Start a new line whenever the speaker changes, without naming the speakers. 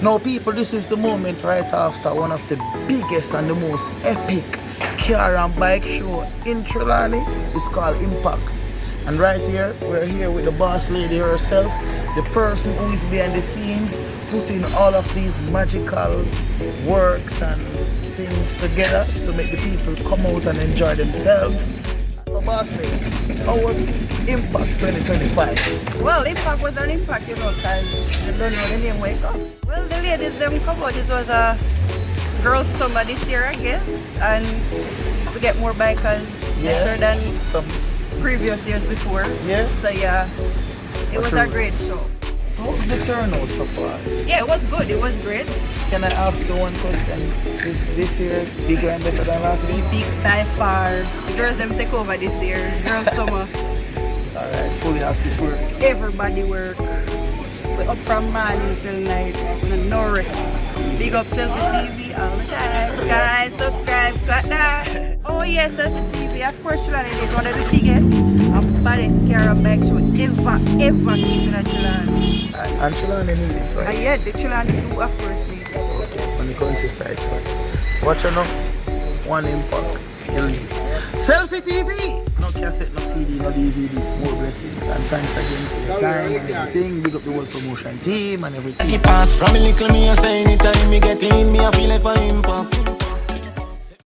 Now people, this is the moment right after one of the biggest and the most epic car and bike show in Trelawny. It's called Impact. And right here, we're here with the boss lady herself, the person who is behind the scenes, putting all of these magical works and things together to make the people come out and enjoy themselves. So boss lady, how was Impact 2025?
Well, Impact was an impact, you know, because you don't know the name wake up. Well, the ladies them come out. It was a girls' summer this year, I guess, and we get more bikers better than previous years before.
Yeah.
So yeah, it was a great show.
How was the turnout so far?
Yeah, it was good. It was great.
Can I ask you one question? Is this year bigger and better than last year?
Big by far. The girls them take over this year. Girls' summer.
Alright, fully happy for it.
Everybody work. We're up from morning till night. No rest. Big up Selfi TV all the time. Guys, subscribe, clap that. Oh yes, Selfi TV. Of course, Trelawny is one of the biggest and baddest car and bike show ever keeping at Trelawny.
And Trelawny needs this, right?
Yeah, the Trelawny do of course need it.
On the countryside, so watch out now. One Impact, you leave. Selfi TV! No cassette, no CD, no DVD. More blessings. And thanks again for your time and everything. Big up the whole promotion team and everything.
He pass from a little me, I say anytime me get in, me I feel like for Impact.